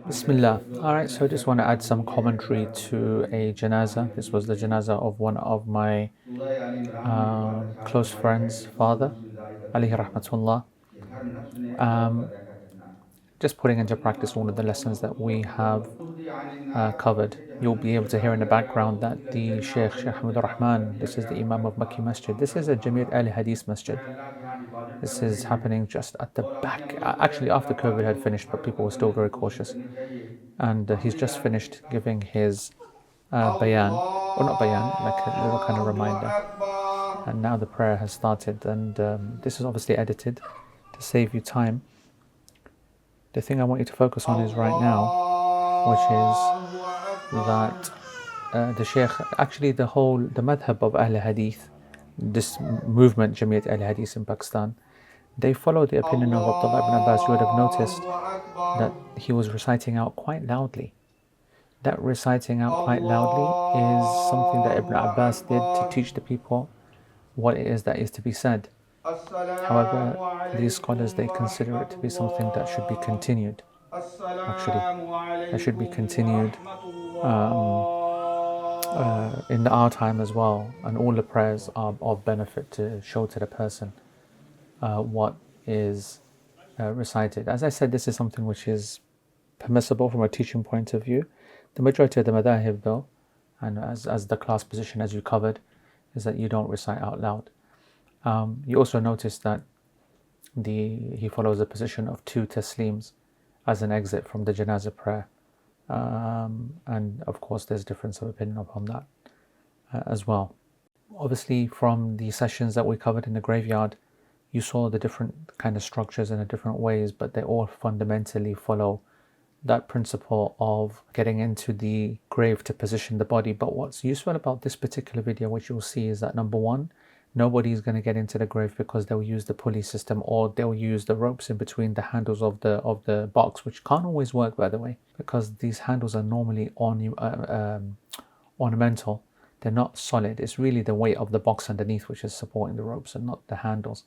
Bismillah. Alright, so I just want to add some commentary to a janazah. This was the janazah of one of my close friends' father, alayhi rahmatullah. Just putting into practice all of the lessons that we have covered. You'll be able to hear in the background that the Shaykh Abdul Rahman, this is the Imam of Makki Masjid. This is a Jamiat al-Hadith Masjid. This is happening just at the back, actually after COVID had finished, but people were still very cautious. And he's just finished giving his bayan, or not bayan, like a little kind of reminder. And now the prayer has started, and this is obviously edited to save you time. The thing I want you to focus on is right now, which is that the Shaykh, actually the madhab of Ahl Hadith, this movement, Jamiat Al Hadith in Pakistan, they follow the opinion of Abdullah ibn Abbas. You would have noticed that he was reciting out quite loudly. That reciting out quite loudly is something that Ibn Abbas did to teach the people what it is that is to be said. However, these scholars, they consider it to be something that should be continued. Actually, that should be continued in our time as well, and all the prayers are of benefit to show to the person what is recited. As I said, this is something which is permissible from a teaching point of view. The majority of the madahib though, and as the class position as you covered, is that you don't recite out loud. You also notice that he follows the position of 2 taslims as an exit from the janazah prayer. And of course there's difference of opinion upon that as well. Obviously from the sessions that we covered in the graveyard, you saw the different kind of structures in the different ways, but they all fundamentally follow that principle of getting into the grave to position the body. But what's useful about this particular video, which you'll see, is that number one, nobody's going to get into the grave because they'll use the pulley system, or they'll use the ropes in between the handles of the box, which can't always work, by the way, because these handles are normally ornamental. They're not solid. It's really the weight of the box underneath which is supporting the ropes and not the handles.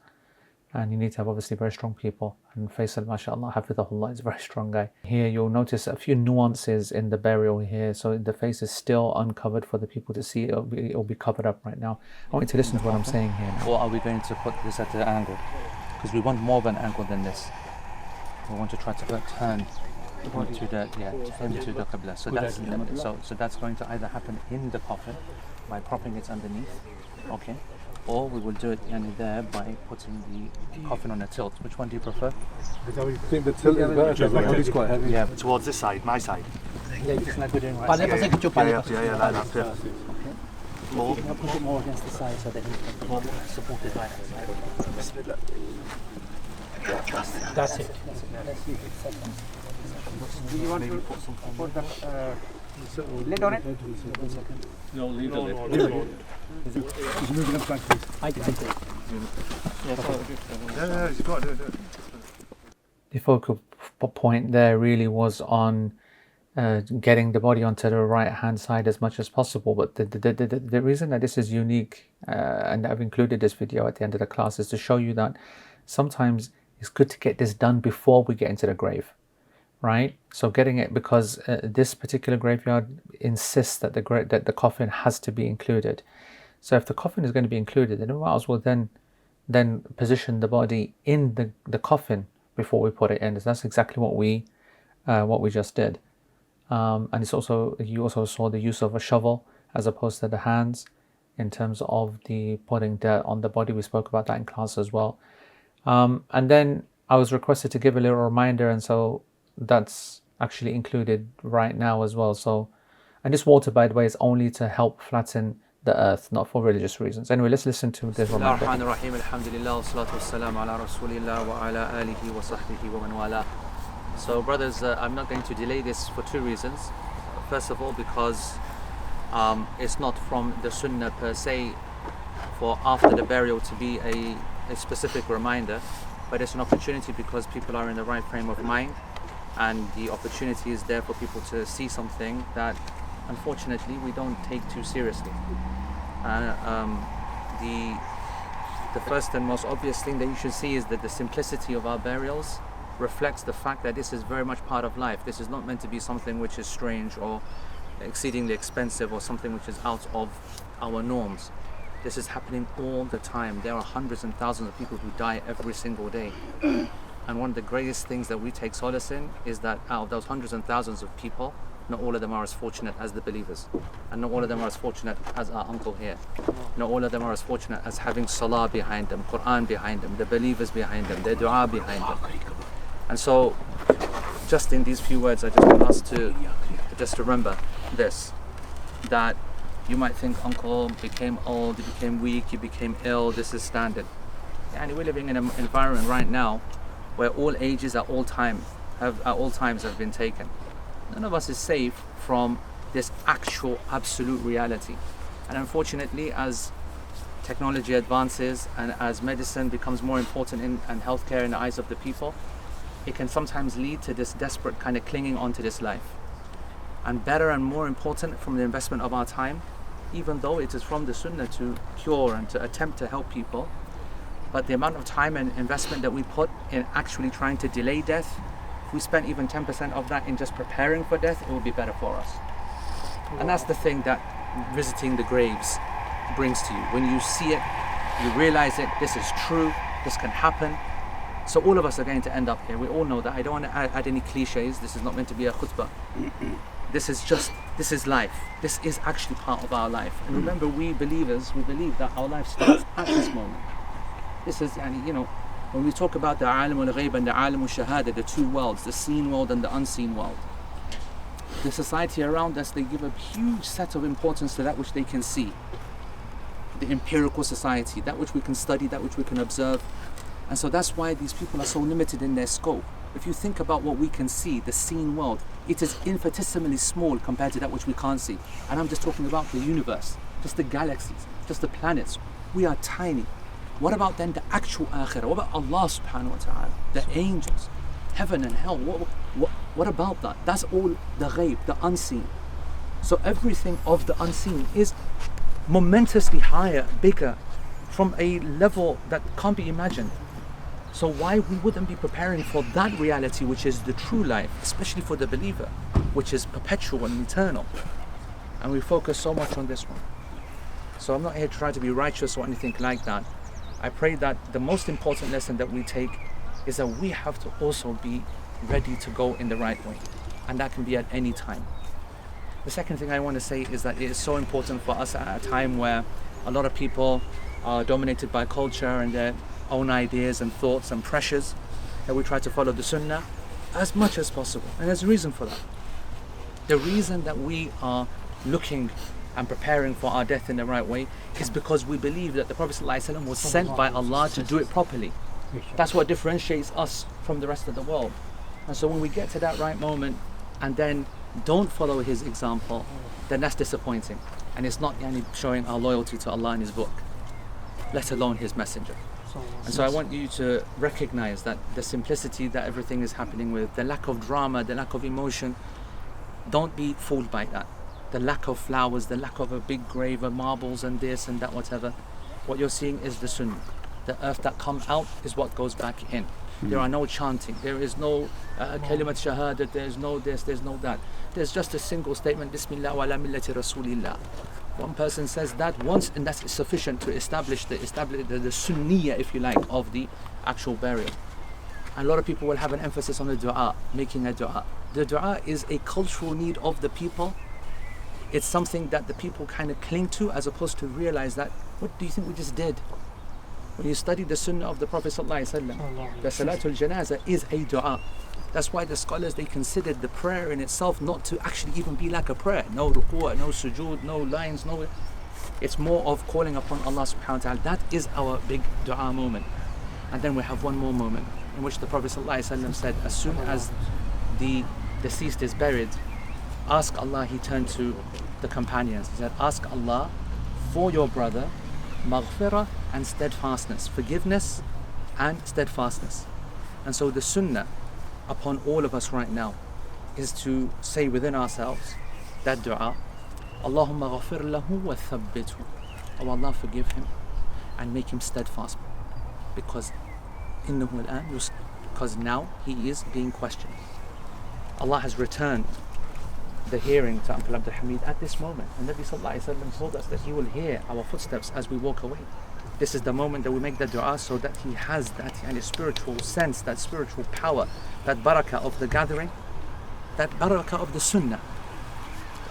And you need to have obviously very strong people. And Faisal, mashallah, hafidhahullah, is a very strong guy. Here you'll notice a few nuances in the burial here. So the face is still uncovered for the people to see. It'll be covered up right now. I want you to listen to what I'm saying here now. Or are we going to put this at an angle? Because we want more of an angle than this. We want to try to turn into the Qibla. So that's going to either happen in the coffin by propping it underneath, okay? Or we will do it there by putting the coffin on a tilt. Which one do you prefer? I think the tilt is better. The coffin is quite heavy. Yeah, towards this side, my side. Yeah, just like we're doing right now. That's it. Okay. More. You can put it more against the side so that it's more supported by that side. That's it. Do you want to put the lid on it? No, leave it. He's moving up back, please. I can take it. Yeah, you've got to do it. The focal point there really was on getting the body onto the right hand side as much as possible. But the reason that this is unique, and I've included this video at the end of the class, is to show you that sometimes it's good to get this done before we get into the grave, right? So getting it, because this particular graveyard insists that the coffin has to be included. So if the coffin is going to be included, then we might as well then position the body in the coffin before we put it in. So that's exactly what we just did. And it's also, you also saw the use of a shovel as opposed to the hands in terms of the putting dirt on the body. We spoke about that in class as well. And then I was requested to give a little reminder, and so that's actually included right now as well. So, and this water, by the way, is only to help flatten the earth, not for religious reasons. Anyway, let's listen to this reminder. So brothers, I'm not going to delay this for 2 reasons. First of all, because it's not from the sunnah per se for after the burial to be a specific reminder, but it's an opportunity because people are in the right frame of mind, and the opportunity is there for people to see something that unfortunately we don't take too seriously. The first and most obvious thing that you should see is that the simplicity of our burials reflects the fact that this is very much part of life. This is not meant to be something which is strange or exceedingly expensive or something which is out of our norms. This is happening all the time. There are hundreds and thousands of people who die every single day. And one of the greatest things that we take solace in is that out of those hundreds and thousands of people, not all of them are as fortunate as the believers. And not all of them are as fortunate as our uncle here. Not all of them are as fortunate as having salah behind them, Quran behind them, the believers behind them, their dua behind them. And so, just in these few words, I just want us to just remember this, that you might think uncle became old, he became weak, he became ill, this is standard. And we're living in an environment right now where all ages at all times have been taken. None of us is safe from this actual absolute reality. And unfortunately, as technology advances and as medicine becomes more important and healthcare in the eyes of the people, it can sometimes lead to this desperate kind of clinging onto this life. And better and more important from the investment of our time, even though it is from the sunnah to cure and to attempt to help people, but the amount of time and investment that we put in actually trying to delay death, if we spent even 10% of that in just preparing for death, it would be better for us. And that's the thing that visiting the graves brings to you. When you see it, you realize it, this is true, this can happen. So all of us are going to end up here. We all know that. I don't want to add any cliches. This is not meant to be a khutbah. This is life. This is actually part of our life. And remember, we believers, we believe that our life starts at this moment. This is, when we talk about the AlMaghrib and the Shahada, the two worlds, the seen world and the unseen world, the society around us, they give a huge set of importance to that which they can see. The empirical society, that which we can study, that which we can observe. And so that's why these people are so limited in their scope. If you think about what we can see, the seen world, it is infinitesimally small compared to that which we can't see. And I'm just talking about the universe, just the galaxies, just the planets. We are tiny. What about then the actual akhirah? What about Allah subhanahu wa ta'ala? The angels, heaven and hell? What about that? That's all the ghaib, the unseen. So everything of the unseen is momentously higher, bigger, from a level that can't be imagined. So why we wouldn't be preparing for that reality, which is the true life, especially for the believer, which is perpetual and eternal. And we focus so much on this one. So I'm not here to try to be righteous or anything like that. I pray that the most important lesson that we take is that we have to also be ready to go in the right way. And that can be at any time. The second thing I want to say is that it is so important for us at a time where a lot of people are dominated by culture and their own ideas and thoughts and pressures, that we try to follow the sunnah as much as possible. And there's a reason for that. The reason that we are looking and preparing for our death in the right way is because we believe that the Prophet ﷺ was sent by Allah to do it properly. That's what differentiates us from the rest of the world. And so when we get to that right moment and then don't follow his example, then that's disappointing. And it's not showing our loyalty to Allah and his book, let alone his messenger. And so I want you to recognize that the simplicity that everything is happening with, the lack of drama, the lack of emotion, don't be fooled by that. The lack of flowers, the lack of a big grave of marbles and this and that, whatever. What you're seeing is the sunnah. The earth that comes out is what goes back in. There are no chanting, there is no kalimat shahada, there is no this, there's no that. There's just a single statement, Bismillah wa ala millati Rasulillah. One person says that once, and that's sufficient to establish the sunniyah, if you like, of the actual burial. And a lot of people will have an emphasis on the dua, making a dua. The dua is a cultural need of the people. It's something that the people kind of cling to, as opposed to realize that, what do you think we just did? When you study the sunnah of the Prophet ﷺ, the salatul janazah is a dua. That's why the scholars, they considered the prayer in itself not to actually even be like a prayer. No ruku', no sujood, no lines, no. It's more of calling upon Allah subhanahu wa ta'ala. That is our big dua moment. And then we have one more moment in which the Prophet ﷺ said, as soon as the deceased is buried, ask Allah. He turned to the companions. He said, ask Allah for your brother maghfirah and steadfastness, forgiveness and steadfastness. And so the sunnah upon all of us right now is to say within ourselves that dua, Allahumma ghafir lahu wa thabbitu. Oh Allah, forgive him and make him steadfast, because innahu al-an because now he is being questioned. Allah has returned the hearing to Uncle Abdul Hamid at this moment. And Nabi Sallallahu Alaihi Wasallam told us that he will hear our footsteps as we walk away. This is the moment that we make the dua so that he has that spiritual sense, that spiritual power, that barakah of the gathering, that barakah of the sunnah,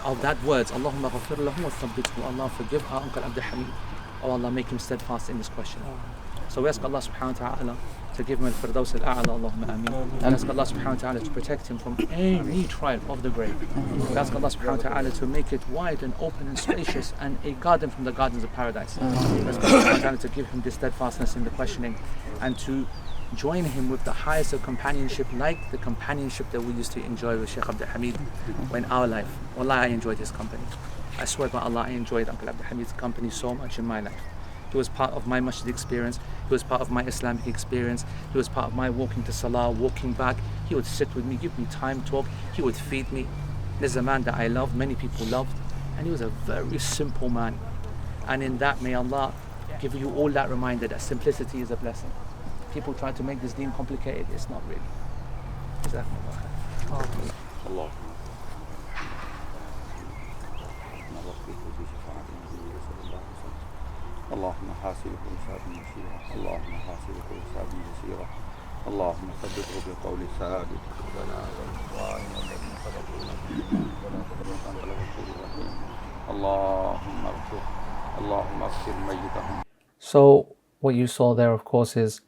of that words, Allahumma ghafir lahu wa thabbithu, Allah forgive our Uncle Abdul Hamid. Oh Allah, make him steadfast in this question. So we ask Allah subhanahu wa ta'ala to give him al-firdaus al-a'la, Allahumma ameen. And ask Allah subhanahu wa ta'ala to protect him from any trial of the grave. We ask Allah subhanahu wa ta'ala to make it wide and open and spacious and a garden from the gardens of paradise. We ask Allah subhanahu wa ta'ala to give him this steadfastness in the questioning and to join him with the highest of companionship, like the companionship that we used to enjoy with Shaykh Abdul Hamid in our life. Wallah, I enjoyed his company. I swear by Allah, I enjoyed Uncle Abdul Hamid's company so much in my life. He was part of my masjid experience. He was part of my Islamic experience. He was part of my walking to salah, walking back. He would sit with me, give me time, talk. He would feed me. There's a man that I loved, many people loved. And he was a very simple man. And in that, may Allah give you all that reminder that simplicity is a blessing. People try to make this deen complicated. It's not really. Allah. اللهم حاسبه حسابا يسيرا اللهم حاسبه حسابا يسيرا اللهم ثبته بقول ثابت لنا ولإخواننا الذين سبقونا ولا تغفر أنت الغفور الرحيم اللهم اغفر ميتهم. So what you saw there, of course, is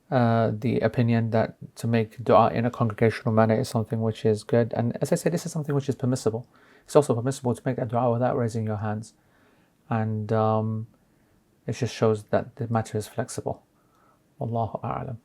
the opinion that to make dua in a congregational manner is something which is good. And as I said, this is something which is permissible. It's also permissible to make that dua without raising your hands. And it just shows that the matter is flexible. Wallahu a'lam.